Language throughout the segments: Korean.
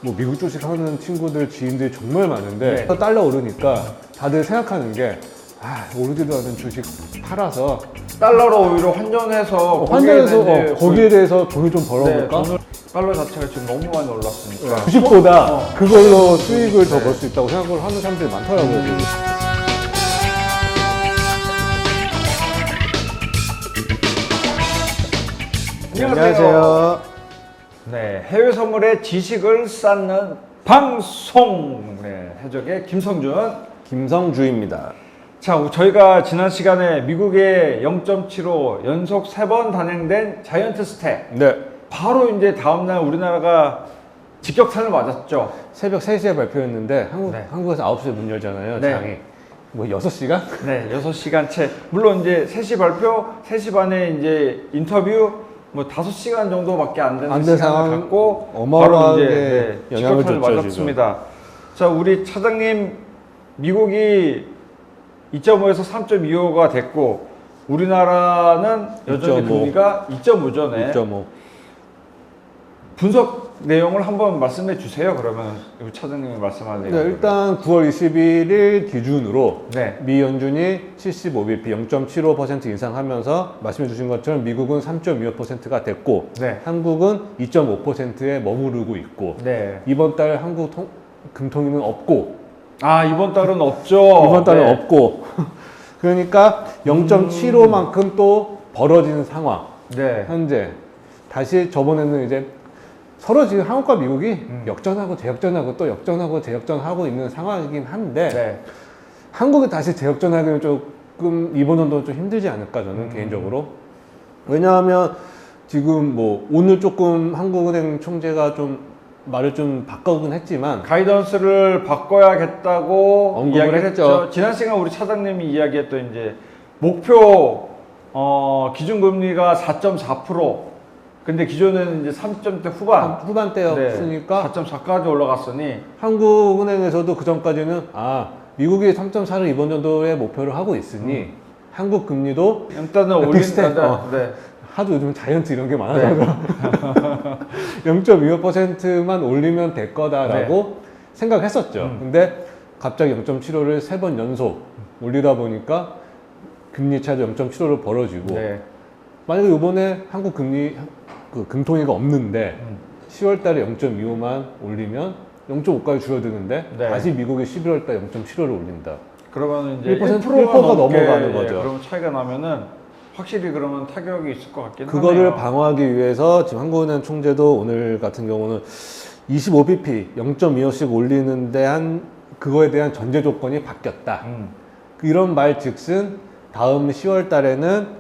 뭐 미국 주식 하는 친구들, 지인들이 정말 많은데 네. 달러 오르니까 다들 생각하는 게 오르지도 않은 주식 팔아서 달러로 오히려 환전해서 환전해서 거기에 거기에 대해서 돈을 좀 벌어볼까? 돈을 달러 자체가 지금 너무 많이 올랐으니까 주식보다 그걸로 수익을 더 벌 수 있다고 생각을 하는 사람들이 많더라고요. 지금. 안녕하세요. 네, 해외 선물의 지식을 쌓는 방송 해적의 김성준. 김성주입니다. 자, 저희가 지난 시간에 미국의 0.75 연속 3번 단행된 자이언트 스택, 네. 바로 이제 다음날 우리나라가 직격탄을 맞았죠. 새벽 3시에 발표했는데 네. 한국에서 9시에 문 열잖아요. 네. 장이. 뭐 6시간? 네, 6시간 채. 물론 이제 3시 발표, 3시 반에 이제 인터뷰, 뭐 5시간 정도밖에 안 되는 시간을 상황 갖고 어마어마하게 바로 이제 영향을 직격탄을 줬죠, 맞았습니다. 자, 우리 차장님, 미국이 2.5에서 3.25가 됐고 우리나라는 여전히 2.5. 금리가 2.5죠. 네. 2.5. 분석 내용을 한번 말씀해 주세요. 그러면 우리 차장님이 말씀할 내용. 네, 일단 9월 21일 기준으로 네. 미 연준이 75bp 0.75% 인상하면서 말씀해 주신 것처럼 미국은 3.25%가 됐고 네. 한국은 2.5%에 머무르고 있고 네. 이번 달 한국 금통위는 없고 아, 이번 달은 없죠. 이번 달은 네. 없고 그러니까 0.75만큼 또 벌어지는 상황. 네. 현재 다시 저번에는 이제 서로 지금 한국과 미국이 역전하고 재역전하고 또 역전하고 재역전하고 있는 상황이긴 한데 네. 한국이 다시 재역전하기는 조금 이번 연도는 좀 힘들지 않을까 저는 개인적으로. 왜냐하면 지금 뭐 오늘 조금 한국은행 총재가 좀 말을 좀 바꾸긴 했지만 가이던스를 바꿔야겠다고 언급을 이야기를 했죠. 했죠. 지난 시간 우리 차장님이 이야기했던 이제 목표 기준금리가 4.4%. 근데 기존에는 이제 3점대 후반. 후반대였으니까 4.4까지 올라갔으니 한국은행에서도 그 전까지는 미국이 3.4를 이번 연도에 목표를 하고 있으니 한국 금리도 일단은 비슷해. 올린다. 네. 하도 요즘 자이언트 이런 게 많아서 0.25%만 올리면 될 거다라고 생각했었죠. 근데 갑자기 0.75를 3번 연속 올리다 보니까 금리 차도 0.75로 벌어지고 네. 만약에 이번에 한국 금리 금통위가 없는데 10월 달에 0.25만 올리면 0.5까지 줄어드는데 네. 다시 미국이 11월 달 0.75를 올린다. 그러면 이제 1%, 1%가 1%가 넘어가는 거죠. 그러면 차이가 나면은 확실히 그러면 타격이 있을 것 같긴 그거를 하네요. 방어하기 위해서 지금 한국은행 총재도 오늘 같은 경우는 25bp 0.25씩 올리는데 그거에 대한 전제 조건이 바뀌었다. 이런 말 즉슨 다음 10월 달에는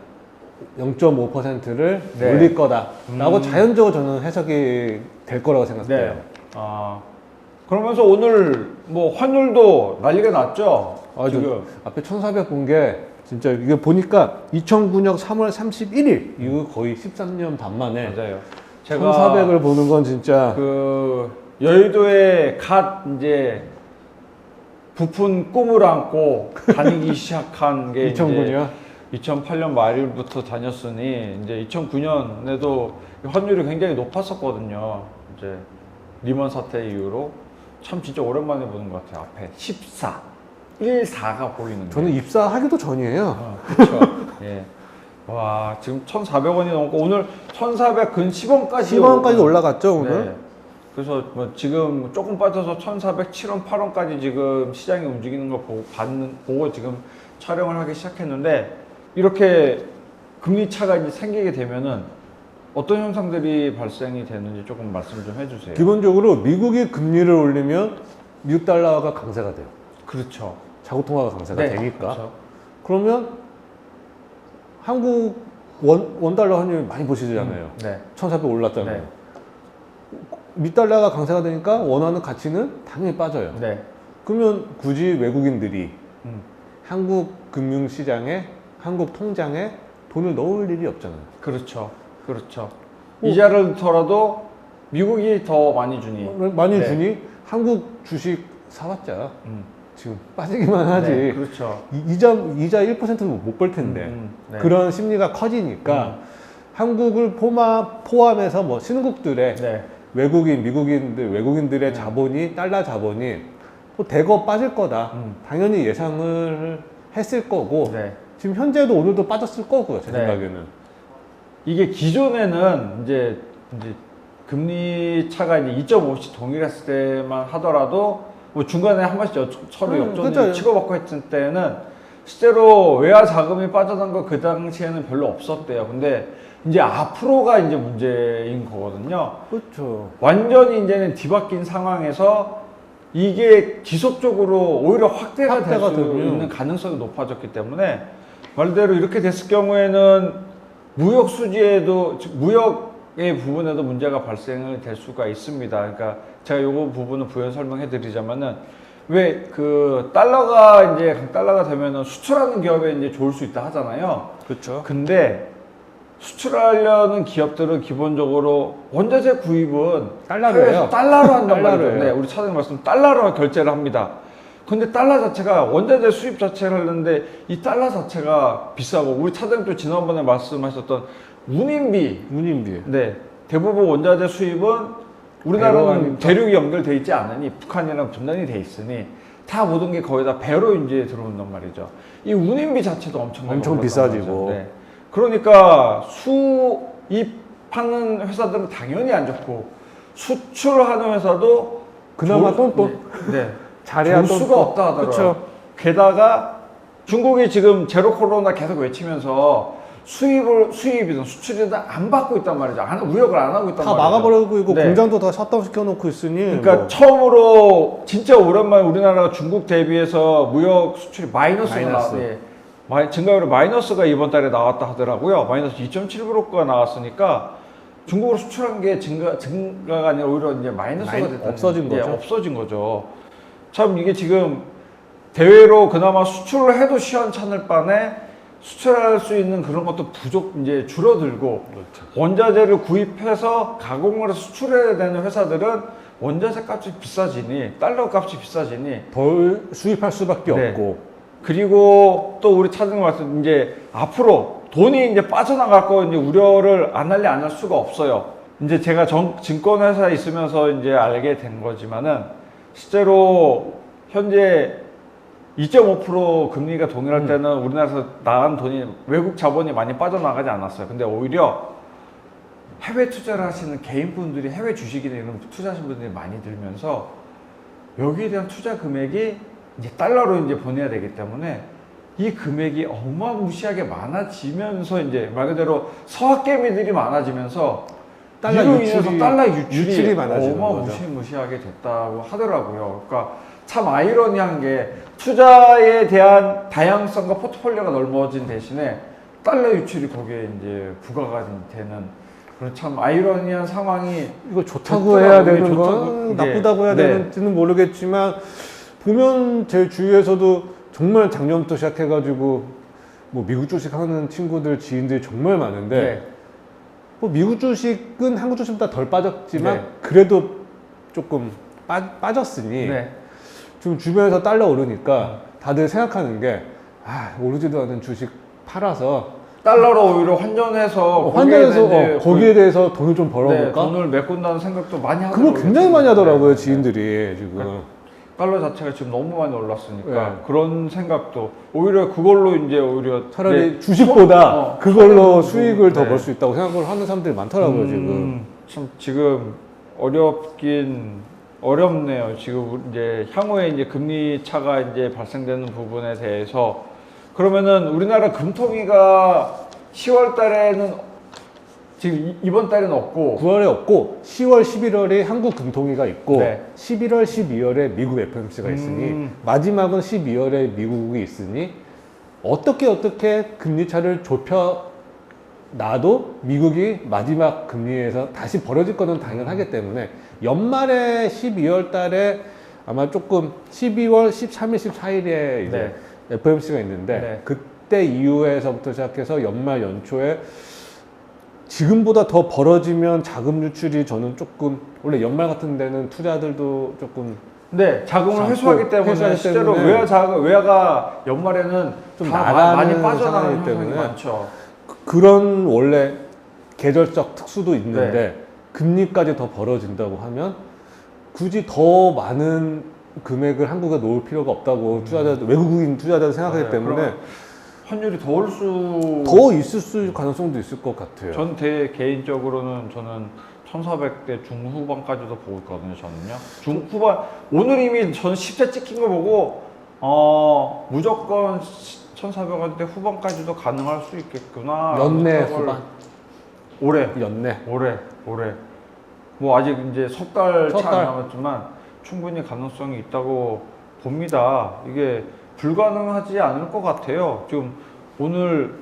0.5%를 네. 올릴 거다라고 자연적으로 저는 해석이 될 거라고 생각해요. 네. 그러면서 오늘 뭐 환율도 난리가 났죠. 지금 앞에 1,400 본 게 진짜 이게 보니까 2009년 3월 31일 이거 거의 13년 반 만에 맞아요. 1,400을 보는 건 진짜 그 여의도에 갓 이제 부푼 꿈을 안고 다니기 시작한 게 2009년 2008년 말일부터 다녔으니 이제 2009년에도 환율이 굉장히 높았었거든요. 이제 리먼 사태 이후로 참 진짜 오랜만에 보는 것 같아요. 앞에 14가 보이는 저는 입사하기도 전이에요. 그렇죠. 예. 와, 지금 1,400원이 넘고 오늘 1,400 근 10원까지 10원까지 올라갔죠 오늘. 네. 그래서 뭐 지금 조금 빠져서 1,407원, 8원까지 지금 시장이 움직이는 걸 보고 지금 촬영을 하기 시작했는데 이렇게 금리 차가 이제 생기게 되면은 어떤 현상들이 발생이 되는지 조금 말씀 좀 해주세요. 기본적으로 미국이 금리를 올리면 미국 달러가 강세가 돼요. 그렇죠. 자국 통화가 강세가 네, 되니까. 그렇죠. 그러면 한국 원달러 환율 많이 보시잖아요. 네. 1,400 올랐잖아요. 네. 미달러가 강세가 되니까 원하는 가치는 당연히 빠져요. 네. 그러면 굳이 외국인들이 음. 한국 금융시장에 한국 통장에 돈을 넣을 일이 없잖아요. 그렇죠. 그렇죠. 이자를 넣더라도 미국이 더 많이 주니. 많이 네. 주니 한국 주식 사봤자 지금 빠지기만 하지. 네, 그렇죠. 이자 1%도 못 벌 텐데 네. 그런 심리가 커지니까 한국을 포함해서 뭐 신흥국들의 네. 외국인들의 자본이 달러 자본이 또 대거 빠질 거다. 당연히 예상을 했을 거고 네. 지금 현재도 오늘도 빠졌을 거고요. 제 네. 생각에는. 이게 기존에는 이제 금리 차가 이제 2.5씩 동일했을 때만 하더라도 뭐 중간에 한 번씩 서로 역전을 그렇죠. 치고받고 했을 때는 실제로 외화 자금이 빠져난 거 그 당시에는 별로 없었대요. 근데 이제 앞으로가 이제 문제인 거거든요. 그렇죠. 완전히 이제는 뒤바뀐 상황에서 이게 지속적으로 오히려 확대가 될 수 되면. 있는 가능성이 높아졌기 때문에 말대로 이렇게 됐을 경우에는 무역 수지에도 즉 무역의 부분에도 문제가 발생을 될 수가 있습니다. 그러니까 제가 요거 부분을 부연 설명해 드리자면은 왜 그 달러가 이제 강달러가 되면은 수출하는 기업에 이제 좋을 수 있다 하잖아요. 그렇죠. 근데 수출하려는 기업들은 기본적으로 원자재 구입은 달러로 해외에서 해요. 달러로 한단 달러로 말이죠. 해요. 네, 우리 차장님 말씀 달러로 결제를 합니다. 근데 달러 자체가 원자재 수입 자체를 하는데 이 달러 자체가 비싸고 우리 차장님도 지난번에 말씀하셨던 운임비. 네, 대부분 원자재 수입은 우리나라는 배로 대륙이 연결돼 있지 않으니 북한이랑 분단이 돼 있으니 다 모든 게 거의 다 배로 이제 들어온단 말이죠. 이 운임비 자체도 엄청 비싸지고. 네. 그러니까 수입하는 회사들은 당연히 안 좋고 수출하는 회사도 그나마 또 네. 잘해야 좋을 수가 없다 하더라고요. 그렇죠. 게다가 중국이 지금 제로 코로나 계속 외치면서 수입이든 수출이든 안 받고 있단 말이죠. 무역을 안 하고 있단 다 말이죠. 막아버리고 있고 네. 공장도 다 셧다운 시켜놓고 있으니. 그러니까 뭐. 처음으로 진짜 오랜만에 우리나라가 중국 대비해서 무역 수출이 마이너스가 나왔어요. 증가율이 마이너스가 이번 달에 나왔다 하더라고요. 마이너스 2.7%가 나왔으니까 중국으로 수출한 게 증가가 아니라 오히려 이제 마이너스가 됐다. 없어진 거죠. 없어진 거죠. 참 이게 지금 대외로 그나마 수출을 해도 시원찮을 바에 수출할 수 있는 그런 것도 이제 줄어들고 그렇죠. 원자재를 구입해서 가공을 해서 수출해야 되는 회사들은 원자재 값이 비싸지니 달러 값이 비싸지니 덜 수입할 수밖에 네. 없고. 그리고 또 우리 차장님 말씀 이제 앞으로 돈이 이제 빠져나갈 거 이제 우려를 안 할 수가 없어요. 이제 제가 증권회사에 있으면서 이제 알게 된 거지만은 실제로 현재 2.5% 금리가 동일할 때는 우리나라에서 나간 돈이 외국 자본이 많이 빠져나가지 않았어요. 근데 오히려 해외 투자를 하시는 개인분들이 해외 주식이나 이런 투자하시는 분들이 많이 들면서 여기에 대한 투자 금액이 이제 달러로 이제 보내야 되기 때문에 이 금액이 어마무시하게 많아지면서 이제 말 그대로 서학개미들이 많아지면서 달러 이로 유출이- 인해서 달러 유출이 유출이 많아지는 어마무시하게 됐다고 하더라고요. 그러니까 참 아이러니한 게 투자에 대한 다양성과 포트폴리오가 넓어진 대신에 달러 유출이 거기에 이제 부과가 되는 그런 참 아이러니한 상황이 이거 좋다고 좋더라고요. 해야 되는 이게 건 좋다고, 나쁘다고 해야 네. 되는지는 모르겠지만 보면 제 주위에서도 정말 작년부터 시작해가지고 뭐 미국 주식 하는 친구들 지인들이 정말 많은데 네. 뭐 미국 주식은 한국 주식보다 덜 빠졌지만 네. 그래도 조금 빠졌으니 네. 지금 주변에서 달러 오르니까 다들 생각하는 게 오르지도 않은 주식 팔아서 달러로 오히려 환전해서 거기에 대해서 돈을 좀 벌어볼까? 네, 돈을 메꾼다는 생각도 많이 하더라고요. 그걸 굉장히 많이 하더라고요, 네. 지인들이 지금. 달러 자체가 지금 너무 많이 올랐으니까 네. 그런 생각도 오히려 그걸로 이제 오히려 차라리 네, 주식보다 그걸로 손해보고, 수익을 더 네. 벌 수 있다고 생각을 하는 사람들이 많더라고요, 지금. 참 지금 어렵네요. 지금 이제 향후에 이제 금리 차가 이제 발생되는 부분에 대해서 그러면은 우리나라 금통위가 10월 달에는 지금 이번 달에는 없고 9월에 없고 10월, 11월에 한국 금통위가 있고 네. 11월, 12월에 미국 FOMC가 있으니 마지막은 12월에 미국이 있으니 어떻게 금리 차를 좁혀 놔도 미국이 마지막 금리에서 다시 벌어질 거는 당연하기 때문에 연말에 12월 달에 아마 조금 12월 13일, 14일에 이제 네. FOMC가 있는데 네. 그때 이후에서부터 시작해서 연말 연초에 지금보다 더 벌어지면 자금 유출이 저는 조금 원래 연말 같은 데는 투자들도 조금 네, 자금을 자꾸 회수하기 때문에 회수하기 실제로 때문에 외화가 연말에는 좀 다 나가는 많이 빠져나가는 상황이기 현상이 때문에 많죠. 그런 원래 계절적 특수도 있는데 네. 금리까지 더 벌어진다고 하면 굳이 더 많은 금액을 한국에 놓을 필요가 없다고 외국인 투자자들 생각하기 네, 때문에 그럼 환율이 더 올 수 더 있을 수 가능성도 있을 것 같아요. 전 개인적으로는 저는 1400대 중후반까지도 보고 있거든요. 저는요. 중후반 오늘 이미 전 10대 찍힌 거 보고 무조건 1400원대 후반까지도 가능할 수 있겠구나. 연내 후반. 올해 연내. 뭐 아직 이제 석 달 석 채 안 달. 남았지만 충분히 가능성이 있다고 봅니다. 이게 불가능하지 않을 것 같아요. 지금 오늘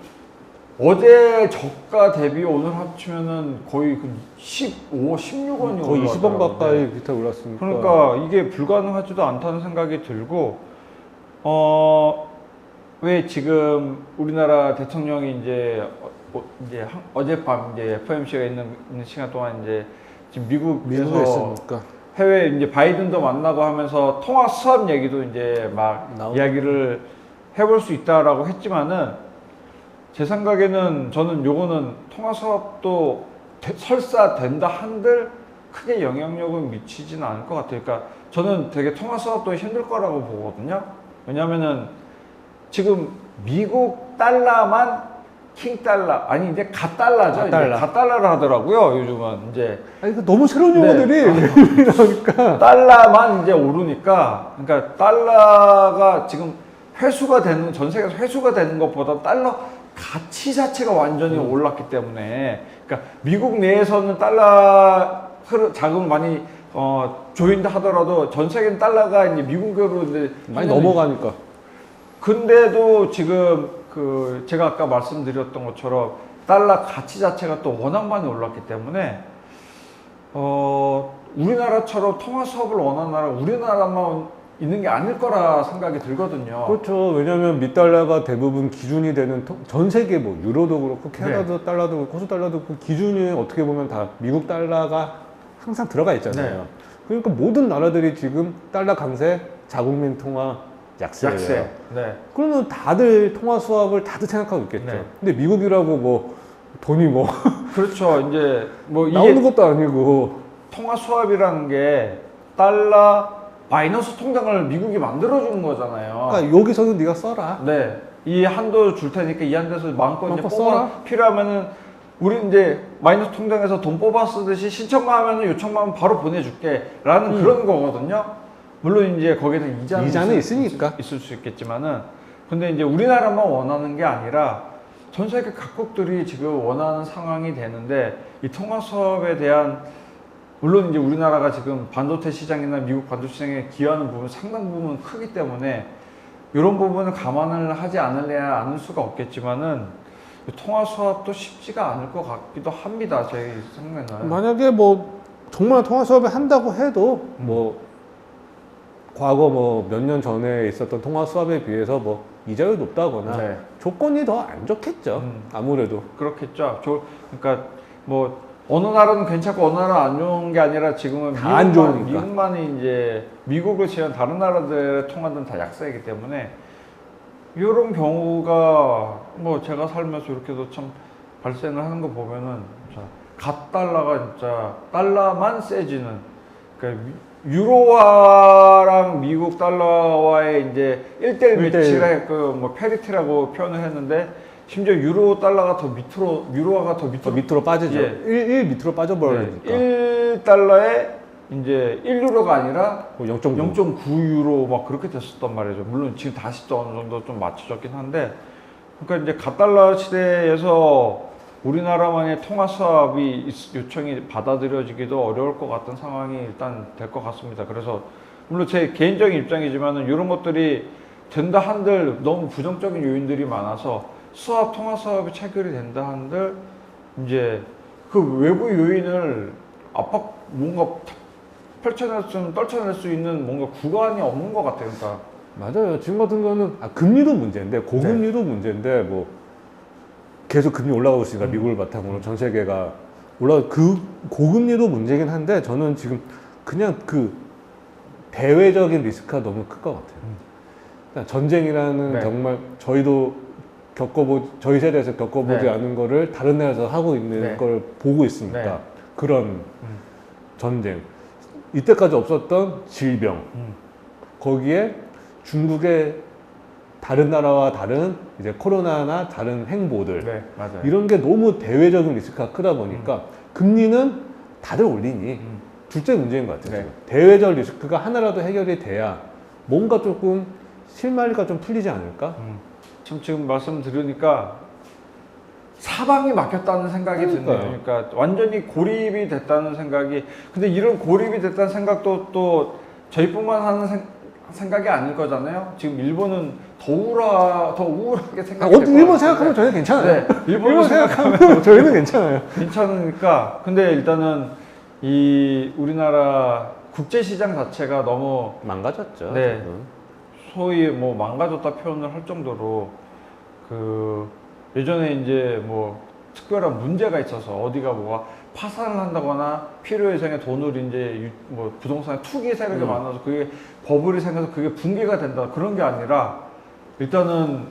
어제 저가 대비 오늘 합치면은 거의 15, 16원이 거의 20원 가까이 비슷하게 올랐으니까. 그러니까 이게 불가능하지도 않다는 생각이 들고 왜 지금 우리나라 대통령이 이제 어젯밤 이제 FOMC가 있는 시간 동안 이제 지금 미국에 미국에서 있으니까. 해외 이제 바이든도 만나고 하면서 통화 수합 얘기도 이제 막 이야기를 해볼 수 있다라고 했지만은 제 생각에는 저는 요거는 통화 수합도 설사 된다 한들 크게 영향력은 미치지는 않을 것 같아요. 그러니까 저는 되게 통화 수합도 힘들 거라고 보거든요. 왜냐면은 지금 미국 달러만 킹 달러 아니 이제 갓달러죠. 갓달러. 갓달러를 하더라고요. 요즘은 이제 아니, 그 너무 새로운 용어들이 나오니까. 달러만 이제 오르니까 그러니까 달러가 지금 회수가 되는 전 세계에서 회수가 되는 것보다 달러 가치 자체가 완전히 올랐기 때문에 그러니까 미국 내에서는 달러 자금을 많이 조인다 하더라도 전 세계는 달러가 이제 미국으로 이제 많이 넘어가니까. 근데도 지금 그 제가 아까 말씀드렸던 것처럼 달러 가치 자체가 또 워낙 많이 올랐기 때문에 우리나라처럼 통화 수업을 원하는 나라 우리나라만 있는 게 아닐 거라 생각이 들거든요. 그렇죠. 왜냐하면 미달러가 대부분 기준이 되는 전 세계 뭐 유로도 그렇고 캐나다도 달러도 그렇고 호주 달러도 그 기준이 어떻게 보면 다 미국 달러가 항상 들어가 있잖아요. 그러니까 모든 나라들이 지금 달러 강세, 자국민 통화 약세예요. 그러면 다들 통화 수합을 다들 생각하고 있겠죠. 근데 미국이라고 뭐 돈이 뭐 그렇죠. 이제 뭐 나오는 것도 아니고 통화 수합이라는 게 달러 마이너스 통장을 미국이 만들어주는 거잖아요. 그러니까 여기서는 네가 써라. 네. 이 한도 줄 테니까 이 한도에서 마음껏 이제 써라. 필요하면은 우리 이제 마이너스 통장에서 돈 뽑아 쓰듯이 신청만 하면은 요청만 하면 바로 보내줄게 라는 그런 거거든요. 물론 이제 거기에서 이자는 있으니까. 있을 수 있겠지만은 근데 이제 우리나라만 원하는 게 아니라 전 세계 각국들이 지금 원하는 상황이 되는데 이 통화 수합에 대한 물론 이제 우리나라가 지금 반도체 시장이나 미국 반도체 시장에 기여하는 부분 상당 부분 크기 때문에 이런 부분을 감안을 하지 않을 수가 없겠지만은 통화 수합도 쉽지가 않을 것 같기도 합니다. 제 생각에는. 만약에 뭐 정말 통화 수합을 한다고 해도 뭐 과거 뭐 몇 년 전에 있었던 통화 수합에 비해서 뭐 이자율이 높다거나 조건이 더 안 좋겠죠. 아무래도. 그렇겠죠. 그러니까 뭐 어느 나라는 괜찮고 어느 나라는 안 좋은 게 아니라 지금은 안 좋으니까. 미국만이 이제 미국을 제외한 다른 나라들의 통화들은 다 약세이기 때문에 이런 경우가 뭐 제가 살면서 이렇게도 참 발생을 하는 거 보면은 갓 달러가 진짜 달러만 세지는 그러니까 유로화랑 미국 달러와의 이제 1대1 매치를 뭐 페리티라고 표현을 했는데 심지어 유로 달러가 더 밑으로 유로화가 더 밑으로 빠지죠. 1 밑으로 빠져버리니까. 1달러에 이제 1유로가 아니라 뭐 0.9. 0.9유로 막 그렇게 됐었단 말이죠. 물론 지금 다시 또 어느 정도 좀 맞춰졌긴 한데 그러니까 이제 갓달러 시대에서 우리나라만의 통화 수합이 요청이 받아들여지기도 어려울 것 같은 상황이 일단 될 것 같습니다. 그래서 물론 제 개인적인 입장이지만은 이런 것들이 된다 한들 너무 부정적인 요인들이 많아서 통화 수합이 체결이 된다 한들 이제 그 외부 요인을 뭔가 떨쳐낼 수 있는 뭔가 구간이 없는 것 같아요. 그러니까. 맞아요. 지금 같은 거는 금리도 문제인데 고금리도 문제인데 뭐 계속 금리 올라가고 있으니까 미국을 바탕으로 전 세계가 그 고금리도 문제긴 한데 저는 지금 그냥 그 대외적인 리스크가 너무 클 것 같아요. 그러니까 전쟁이라는 정말 저희도 저희 세대에서 겪어보지 않은 거를 다른 나라에서 하고 있는 걸 보고 있으니까 그런 전쟁, 이때까지 없었던 질병, 거기에 중국의 다른 나라와 다른 이제 코로나나 다른 행보들, 네, 맞아요. 이런 게 너무 대외적인 리스크가 크다 보니까 금리는 다들 올리니 둘째 문제인 것 같아요. 네. 대외적 리스크가 하나라도 해결이 돼야 뭔가 조금 실마리가 좀 풀리지 않을까? 지금 말씀 들으니까 사방이 막혔다는 생각이 드네요. 그러니까요. 그러니까 완전히 고립이 됐다는 생각이. 근데 이런 고립이 됐다는 생각도 또 저희뿐만 하는 생각이 아닐 거잖아요. 지금 일본은 더 우울하게 생각이 될 것 일본 같은데. 생각하면 전혀 괜찮아요. 네, 일본 생각하면 저희는 괜찮아요. 괜찮으니까. 근데 일단은 이 우리나라 국제시장 자체가 너무 망가졌죠. 네. 지금. 소위 뭐 망가졌다 표현을 할 정도로 그 예전에 이제 뭐 특별한 문제가 있어서 어디가 뭐가 파산을 한다거나 필요 이상의 돈을 이제 뭐 부동산에 투기 세력이 많아서 그게 버블이 생겨서 그게 붕괴가 된다 그런 게 아니라 일단은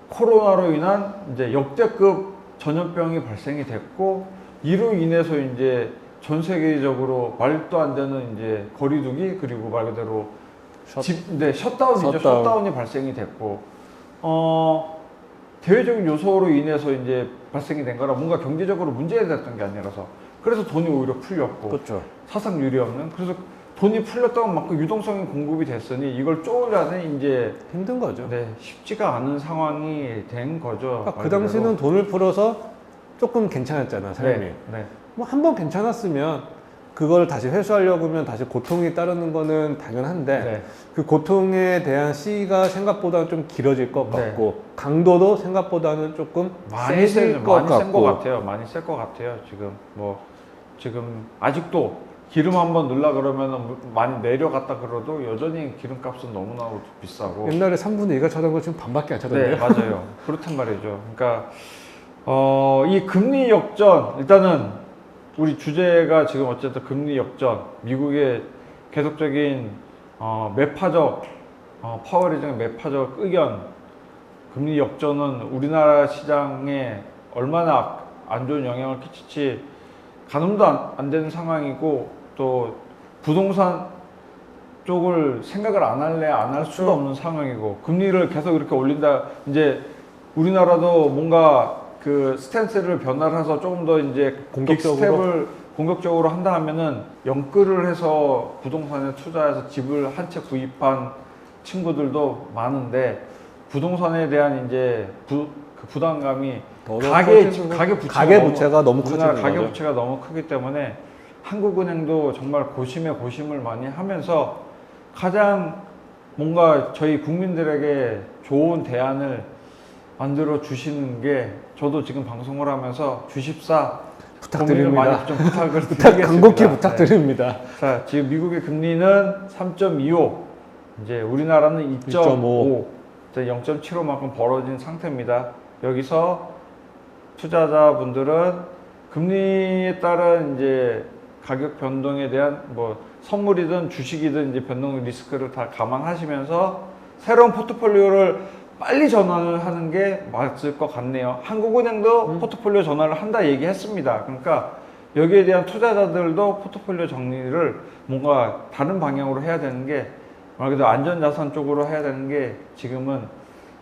코로나로 인한 이제 역대급 전염병이 발생이 됐고 이로 인해서 이제 전 세계적으로 말도 안 되는 이제 거리두기 그리고 말 그대로 셧다운이죠. 셧다운이 발생이 됐고 대외적인 요소로 인해서 이제 발생이 된 거라 뭔가 경제적으로 문제가 됐던 게 아니라서 그래서 돈이 오히려 풀렸고 그렇죠. 사상 유례 없는 그래서 돈이 풀렸던 만큼 유동성이 공급이 됐으니 이걸 쪼으려는 이제 힘든 거죠. 네, 쉽지가 않은 상황이 된 거죠. 그러니까 그 당시는 돈을 풀어서 조금 괜찮았잖아, 삶이. 네, 네. 뭐 한 번 괜찮았으면 그걸 다시 회수하려고 하면 다시 고통이 따르는 거는 당연한데 네. 그 고통에 대한 시기가 생각보다는 좀 길어질 것 네. 같고 강도도 생각보다는 조금 많이 세질 것 많이 센 것 같고 같아요. 많이 셀 것 같아요. 지금 아직도 기름 한번 넣으려 그러면 많이 내려갔다 그러도 여전히 기름값은 너무나 비싸고. 옛날에 3분의 2가 차던 거 지금 반밖에 안 차던데요? 네, 맞아요. 그렇단 말이죠. 그러니까 이 금리 역전 일단은 우리 주제가 지금 어쨌든 금리 역전, 미국의 계속적인 매파적 파월의장의 매파적 의견, 금리 역전은 우리나라 시장에 얼마나 안 좋은 영향을 끼칠지 가늠도 안 되는 상황이고 또 부동산 쪽을 생각을 안 할래 안 할 수가 없는 상황이고 금리를 계속 이렇게 올린다 이제 우리나라도 뭔가 그 스탠스를 변화를 해서 조금 더 이제 빅스텝을 공격적으로 한다 하면은 영끌을 해서 부동산에 투자해서 집을 한 채 구입한 친구들도 많은데 부동산에 대한 이제 부담감이 가계 부채가 너무 커지는 우리나라 가계 거죠. 부채가 너무 크기 때문에 한국은행도 정말 고심에 고심을 많이 하면서 가장 뭔가 저희 국민들에게 좋은 대안을 만들어 주시는 게 저도 지금 방송을 하면서 주십사 부탁드립니다. 많이 좀 부탁을 드리겠습니다. 간곡히 부탁드립니다. 네. 자, 지금 미국의 금리는 3.25, 이제 우리나라는 2.5, 0.75만큼 벌어진 상태입니다. 여기서 투자자분들은 금리에 따른 이제 가격 변동에 대한 뭐 선물이든 주식이든 이제 변동 리스크를 다 감안하시면서 새로운 포트폴리오를 빨리 전환을 하는 게 맞을 것 같네요. 한국은행도 포트폴리오 전환을 한다 얘기했습니다. 그러니까 여기에 대한 투자자들도 포트폴리오 정리를 뭔가 다른 방향으로 해야 되는 게 말 그대로 안전자산 쪽으로 해야 되는 게 지금은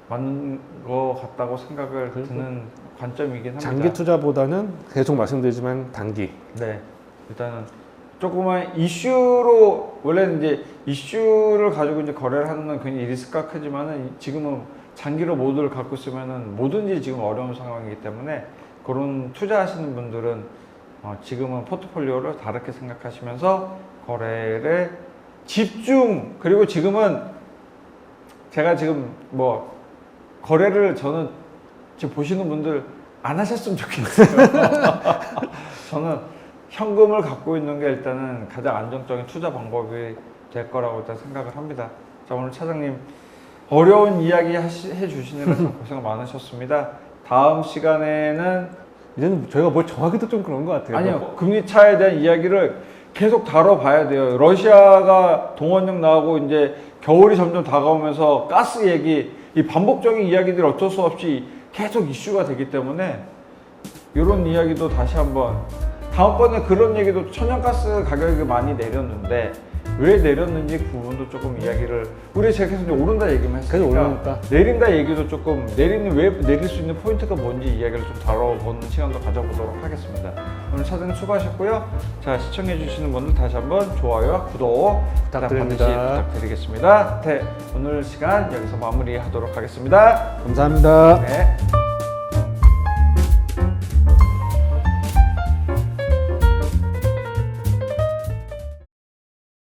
맞는 것 같다고 생각을 드는 관점이긴 합니다. 장기 투자보다는 계속 말씀드리지만 단기. 네, 일단은 조그만 이슈로 원래는 이제 이슈를 가지고 이제 거래를 하는 건 굉장히 리스크가 크지만은 지금은 장기로 모두를 갖고 있으면은 뭐든지 지금 어려운 상황이기 때문에 그런 투자하시는 분들은 지금은 포트폴리오를 다르게 생각하시면서 거래를 집중 그리고 지금은 제가 지금 뭐 거래를 저는 지금 보시는 분들 안 하셨으면 좋겠어요. 저는 현금을 갖고 있는 게 일단은 가장 안정적인 투자 방법이 될 거라고 일단 생각을 합니다. 자, 오늘 차장님 어려운 이야기 해주시느라 고생 많으셨습니다. 다음 시간에는 이제는 저희가 뭘 정하기도 좀 그런 것 같아요. 아니요, 금리 차에 대한 이야기를 계속 다뤄봐야 돼요. 러시아가 동원령 나오고 이제 겨울이 점점 다가오면서 가스 얘기, 이 반복적인 이야기들이 어쩔 수 없이 계속 이슈가 되기 때문에 이런 이야기도 다시 한번 다음번에 그런 얘기도 천연가스 가격이 많이 내렸는데 왜 내렸는지 그 부분도 조금 이야기를 우리 제가 계속 이제 오른다 얘기만 계속 했으니까 오르니까. 내린다 얘기도 조금 내리는 왜 내릴 수 있는 포인트가 뭔지 이야기를 좀 다뤄보는 시간도 가져보도록 하겠습니다. 오늘 사장님 수고하셨고요. 자, 시청해주시는 분들 다시 한번 좋아요와 구독 부탁드립니다. 반드시 부탁드리겠습니다. 네, 오늘 시간 여기서 마무리하도록 하겠습니다. 감사합니다. 네.